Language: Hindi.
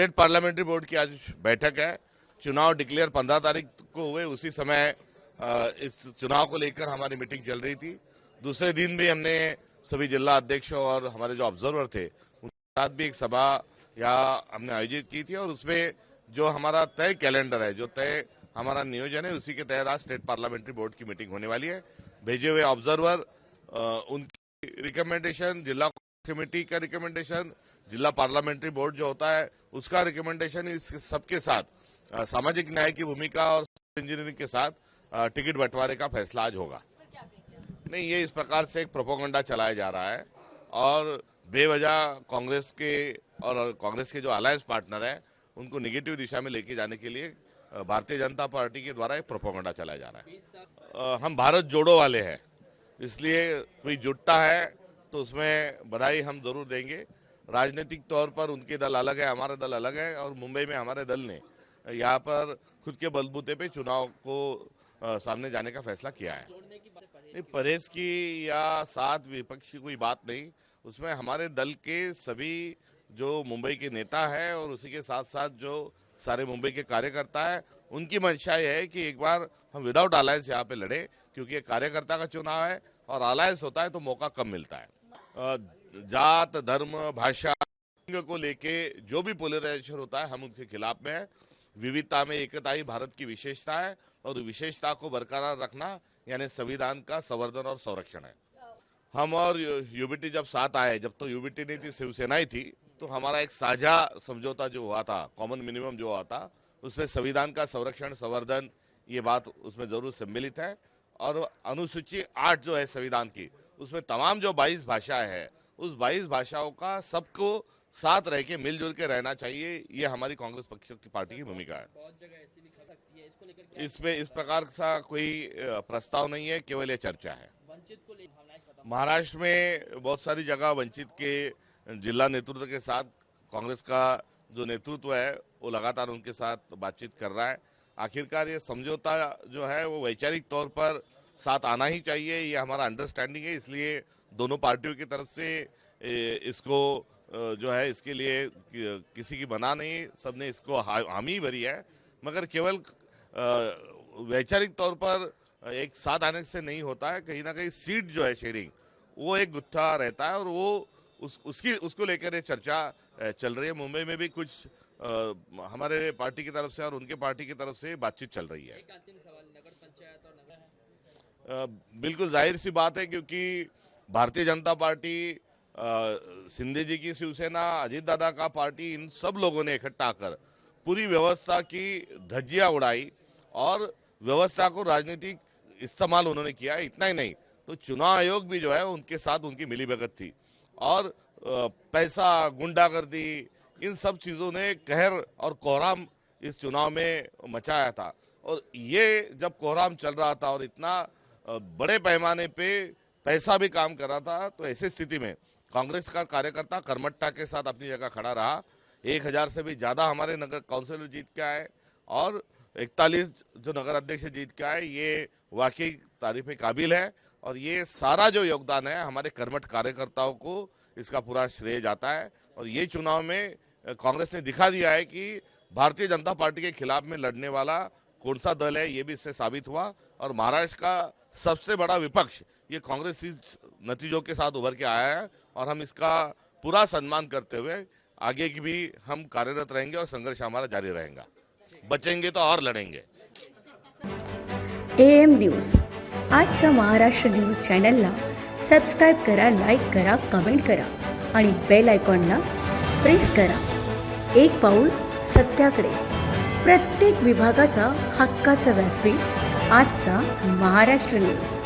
स्टेट पार्लियामेंट्री बोर्ड की आज बैठक है। चुनाव डिक्लेयर 15 तारीख को हुए, उसी समय इस चुनाव को लेकर हमारी मीटिंग चल रही थी। दूसरे दिन भी हमने सभी जिला अध्यक्षों और हमारे जो ऑब्जर्वर थे उनके साथ भी एक सभा या हमने आयोजित की थी, और उसमें जो हमारा तय कैलेंडर है, जो तय हमारा नियोजन है, उसी के तहत आज स्टेट पार्लियामेंट्री बोर्ड की मीटिंग होने वाली है। भेजे हुए ऑब्जर्वर, उनकी रिकमेंडेशन, जिला कमेटी का रिकमेंडेशन, जिला पार्लियामेंट्री बोर्ड जो होता है उसका रिकमेंडेशन, इस सबके साथ सामाजिक न्याय की भूमिका और इंजीनियरिंग के साथ टिकट बंटवारे का फैसला आज होगा। नहीं, ये इस प्रकार से एक प्रोपोगंडा चलाया जा रहा है और बेवजह कांग्रेस के जो अलायंस पार्टनर है उनको निगेटिव दिशा में लेके जाने के लिए भारतीय जनता पार्टी के द्वारा एक प्रोपोगंडा चलाया जा रहा है। हम भारत जोड़ो वाले हैं, इसलिए कोई जुटता है तो उसमें बधाई हम जरूर देंगे। राजनीतिक तौर पर उनके दल अलग है, हमारा दल अलग है, और मुंबई में हमारे दल ने यहाँ पर खुद के बलबूते पे चुनाव को सामने जाने का फैसला किया है। नहीं, परहेज की या साथ विपक्ष की कोई बात नहीं, उसमें हमारे दल के सभी जो मुंबई के नेता है और उसी के साथ साथ जो सारे मुंबई के कार्यकर्ता है, उनकी मंशा ये है कि एक बार हम विदाउट अलायंस यहाँ पे लड़े, क्योंकि ये कार्यकर्ता का चुनाव है और अलायंस होता है तो मौका कम मिलता है। जात, धर्म, भाषा को लेके जो भी पोलराइजेशन होता है हम उनके खिलाफ में है। विविधता में एकता ही भारत की विशेषता है, और विशेषता को बरकरार रखना यानी संविधान का संवर्धन और संरक्षण है। हम और यूबीटी जब साथ आए, जब तो यूबीटी नहीं थी, शिवसेना ही थी, तो हमारा एक साझा समझौता जो हुआ था, कॉमन मिनिमम जो हुआ था, उसमें संविधान का संरक्षण, संवर्धन, ये बात उसमें जरूर सम्मिलित है। और अनुसूची 8 जो है संविधान की, उसमें तमाम जो 22 भाषाएं हैं, उस 22 भाषाओं का सबको साथ रह के मिलजुल के रहना चाहिए। ये हमारी कांग्रेस पक्ष की पार्टी की भूमिका है। इसमें इस प्रकार का कोई प्रस्ताव नहीं है, केवल ये चर्चा है। महाराष्ट्र में बहुत सारी जगह वंचित के जिला नेतृत्व के साथ कांग्रेस का जो नेतृत्व है वो लगातार उनके साथ बातचीत कर रहा है। आखिरकार ये समझौता जो है वो वैचारिक तौर पर साथ आना ही चाहिए, ये हमारा अंडरस्टैंडिंग है। इसलिए दोनों पार्टियों की तरफ से इसको जो है इसके लिए किसी की बना नहीं, सबने इसको हामी भरी है, मगर केवल वैचारिक तौर पर एक साथ आने से नहीं होता है। कहीं ना कहीं सीट जो है शेयरिंग, वो एक गुत्था रहता है, और वो उसको लेकर ये चर्चा चल रही है। मुंबई में भी कुछ हमारे पार्टी की तरफ से और उनके पार्टी की तरफ से बातचीत चल रही है। एक अंतिम सवाल, नगर पंचायत और नगर बिल्कुल जाहिर सी बात है, क्योंकि भारतीय जनता पार्टी, शिंदे जी की शिवसेना, अजीत दादा का पार्टी, इन सब लोगों ने इकट्ठा आकर पूरी व्यवस्था की धज्जियां उड़ाई और व्यवस्था को राजनीतिक इस्तेमाल उन्होंने किया। इतना ही नहीं, तो चुनाव आयोग भी जो है उनके साथ उनकी मिलीभगत थी, और पैसा, गुंडागर्दी, इन सब चीज़ों ने कहर और कोहराम इस चुनाव में मचाया था। और ये जब कोहराम चल रहा था और इतना बड़े पैमाने पे पैसा भी काम कर रहा था, तो ऐसी स्थिति में कांग्रेस का कार्यकर्ता कर्मठता के साथ अपनी जगह खड़ा रहा। 1000 से भी ज़्यादा हमारे नगर काउंसिलर जीत के आए और 41 जो नगर अध्यक्ष जीत के आए, ये वाकई तारीफ काबिल है। और ये सारा जो योगदान है हमारे कर्मठ कार्यकर्ताओं को इसका पूरा श्रेय जाता है। और ये चुनाव में कांग्रेस ने दिखा दिया है कि भारतीय जनता पार्टी के खिलाफ में लड़ने वाला कौन सा दल है, ये भी इससे साबित हुआ। और महाराष्ट्र का सबसे बड़ा विपक्ष ये कांग्रेस इस नतीजों के साथ उभर के आया है, और हम इसका पूरा सम्मान करते हुए आगे की भी हम कार्यरत रहेंगे और संघर्ष हमारा जारी रहेगा। बचेंगे तो और लढेंगे। AM न्यूज, आजच्या महाराष्ट्र न्यूज चॅनलला सबस्क्राईब करा, लाईक करा, कमेंट करा आणि बेल आयकॉनला प्रेस करा। एक पाऊल सत्याकडे, प्रत्येक विभागाचा हक्काचा व्यासपीठ, आजचा महाराष्ट्र न्यूज।